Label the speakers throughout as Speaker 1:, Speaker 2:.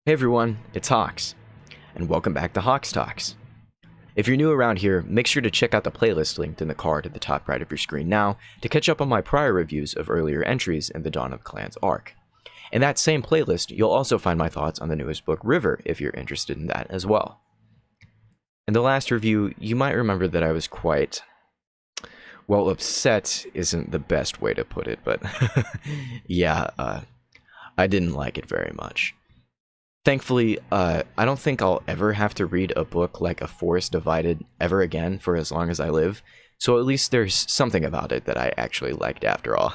Speaker 1: Hey everyone, it's Hawks, and welcome back to Hawks Talks. If you're new around here, make sure to check out the playlist linked in the card at the top right of your screen now to catch up on my prior reviews of earlier entries in the Dawn of the Clans arc. In that same playlist, you'll also find my thoughts on the newest book, River, if you're interested in that as well. In the last review, you might remember that I was quite, well, upset isn't the best way to put it, but yeah, I didn't like it very much. Thankfully, I don't think I'll ever have to read a book like A Forest Divided ever again for as long as I live, so at least there's something about it that I actually liked after all.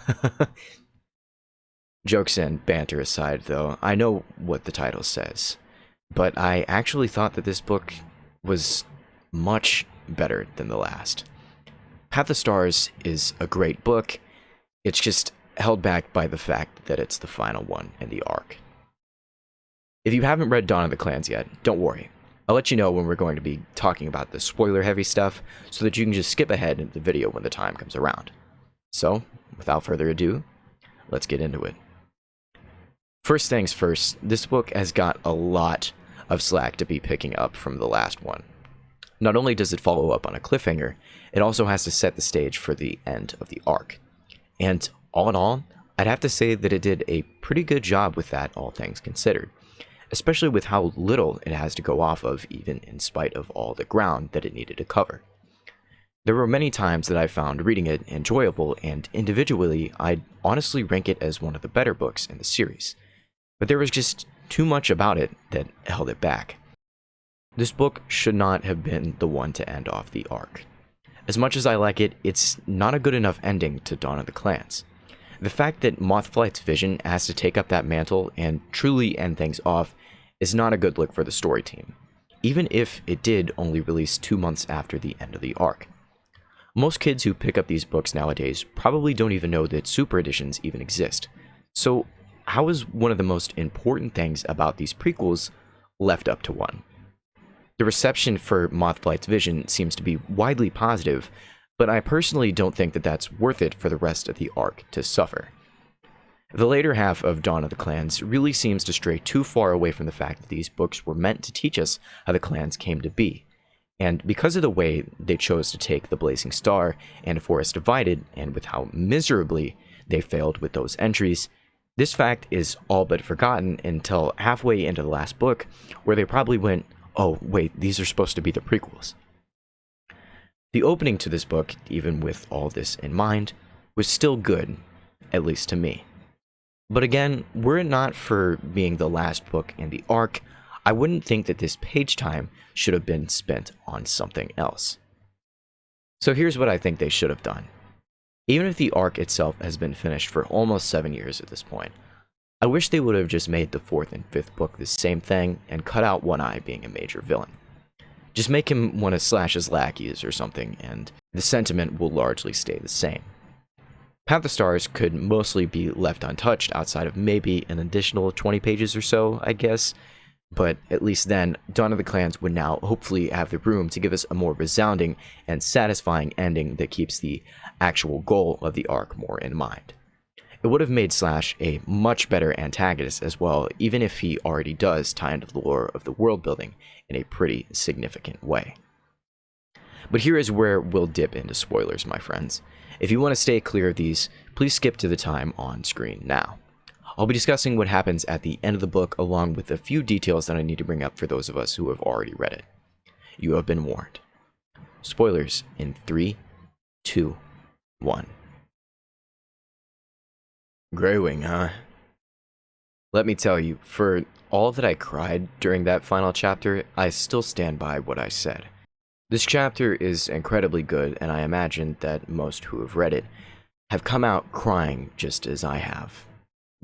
Speaker 1: Jokes and banter aside, though, I know what the title says, but I actually thought that this book was much better than the last. Path of Stars is a great book, it's just held back by the fact that it's the final one in the arc. If you haven't read Dawn of the Clans yet, don't worry. I'll let you know when we're going to be talking about the spoiler-heavy stuff, so that you can just skip ahead into the video when the time comes around. So, without further ado, let's get into it. First things first, this book has got a lot of slack to be picking up from the last one. Not only does it follow up on a cliffhanger, it also has to set the stage for the end of the arc. And all in all, I'd have to say that it did a pretty good job with that, all things considered. Especially with how little it has to go off of, even in spite of all the ground that it needed to cover. There were many times that I found reading it enjoyable, and individually, I'd honestly rank it as one of the better books in the series. But there was just too much about it that held it back. This book should not have been the one to end off the arc. As much as I like it, it's not a good enough ending to Dawn of the Clans. The fact that Mothflight's vision has to take up that mantle and truly end things off is not a good look for the story team, even if it did only release 2 months after the end of the arc. Most kids who pick up these books nowadays probably don't even know that super editions even exist, so how is one of the most important things about these prequels left up to one? The reception for Mothflight's vision seems to be widely positive, but I personally don't think that that's worth it for the rest of the arc to suffer. The later half of Dawn of the Clans really seems to stray too far away from the fact that these books were meant to teach us how the clans came to be. And because of the way they chose to take the Blazing Star and Forest Divided, and with how miserably they failed with those entries, this fact is all but forgotten until halfway into the last book, where they probably went, oh wait, these are supposed to be the prequels. The opening to this book, even with all this in mind, was still good, at least to me. But again, were it not for being the last book in the arc, I wouldn't think that this page time should have been spent on something else. So here's what I think they should have done. Even if the arc itself has been finished for almost 7 years at this point, I wish they would have just made the 4th and 5th book the same thing and cut out One Eye being a major villain. Just make him one of Slash's lackeys or something, and the sentiment will largely stay the same. Path of Stars could mostly be left untouched outside of maybe an additional 20 pages or so, I guess, but at least then, Dawn of the Clans would now hopefully have the room to give us a more resounding and satisfying ending that keeps the actual goal of the arc more in mind. It would have made Slash a much better antagonist as well, even if he already does tie into the lore of the world building in a pretty significant way. But here is where we'll dip into spoilers, my friends. If you want to stay clear of these, please skip to the time on screen now. I'll be discussing what happens at the end of the book along with a few details that I need to bring up for those of us who have already read it. You have been warned. Spoilers in 3, 2, 1. Greywing, huh? Let me tell you, for all that I cried during that final chapter, I still stand by what I said. This chapter is incredibly good, and I imagine that most who have read it have come out crying just as I have.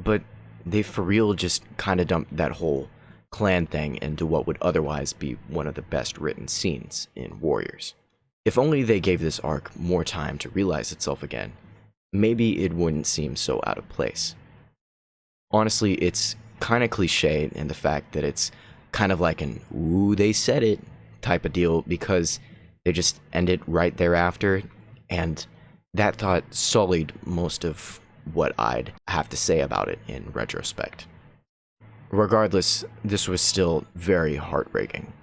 Speaker 1: But they for real just kinda dumped that whole clan thing into what would otherwise be one of the best written scenes in Warriors. If only they gave this arc more time to realize itself again, maybe it wouldn't seem so out of place. Honestly, it's kinda cliche in the fact that it's kind of like an ooh, they said it type of deal, because they just end it right thereafter, and that thought sullied most of what I'd have to say about it in retrospect. Regardless, this was still very heartbreaking.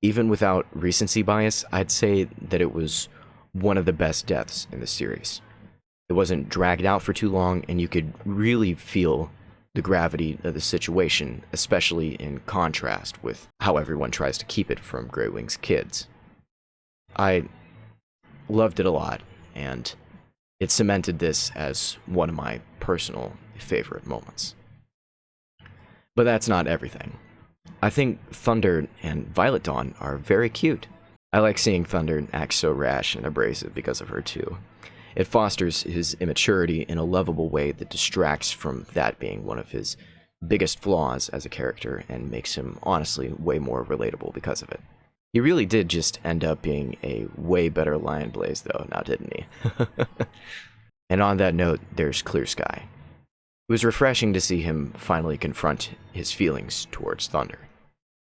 Speaker 1: Even without recency bias, I'd say that it was one of the best deaths in the series. It wasn't dragged out for too long, and you could really feel the gravity of the situation, especially in contrast with how everyone tries to keep it from Grey Wing's kids. I loved it a lot, and it cemented this as one of my personal favorite moments. But that's not everything. I think Thunder and Violet Dawn are very cute. I like seeing Thunder act so rash and abrasive because of her too. It fosters his immaturity in a lovable way that distracts from that being one of his biggest flaws as a character and makes him honestly way more relatable because of it. He really did just end up being a way better Lion Blaze though, now didn't he? And on that note, there's Clear Sky. It was refreshing to see him finally confront his feelings towards Thunder.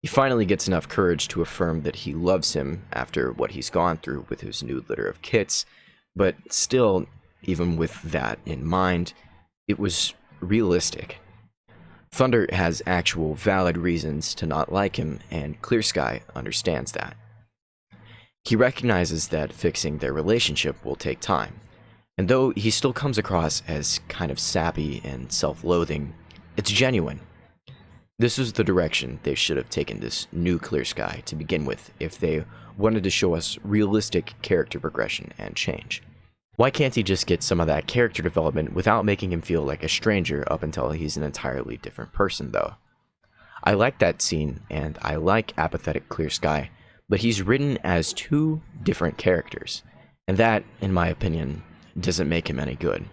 Speaker 1: He finally gets enough courage to affirm that he loves him after what he's gone through with his new litter of kits, but still, even with that in mind, it was realistic. Thunder has actual valid reasons to not like him, and Clear Sky understands that. He recognizes that fixing their relationship will take time, and though he still comes across as kind of sappy and self-loathing, it's genuine. This was the direction they should have taken this new Clear Sky to begin with if they wanted to show us realistic character progression and change. Why can't he just get some of that character development without making him feel like a stranger up until he's an entirely different person, though? I like that scene, and I like apathetic Clear Sky, but he's written as two different characters, and that, in my opinion, doesn't make him any good.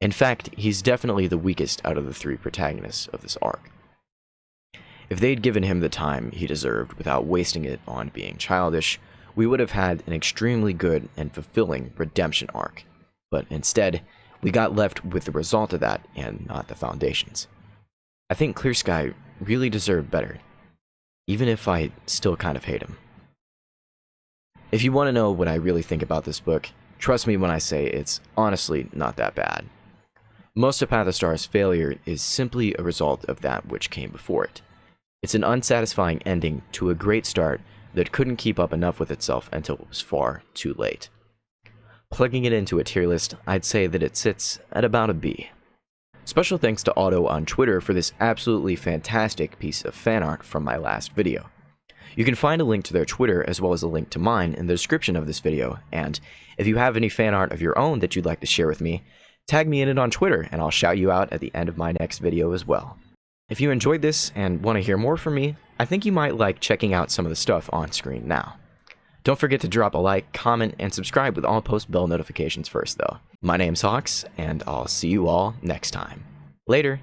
Speaker 1: In fact, he's definitely the weakest out of the three protagonists of this arc. If they'd given him the time he deserved without wasting it on being childish, we would have had an extremely good and fulfilling redemption arc. But instead, we got left with the result of that and not the foundations. I think Clear Sky really deserved better, even if I still kind of hate him. If you want to know what I really think about this book, trust me when I say it's honestly not that bad. Most of Path of Stars' failure is simply a result of that which came before it. It's an unsatisfying ending to a great start that couldn't keep up enough with itself until it was far too late. Plugging it into a tier list, I'd say that it sits at about a B. Special thanks to Otto on Twitter for this absolutely fantastic piece of fan art from my last video. You can find a link to their Twitter as well as a link to mine in the description of this video, and if you have any fan art of your own that you'd like to share with me, tag me in it on Twitter and I'll shout you out at the end of my next video as well. If you enjoyed this and want to hear more from me, I think you might like checking out some of the stuff on screen now. Don't forget to drop a like, comment, and subscribe with all post bell notifications first though. My name's Hawks, and I'll see you all next time. Later!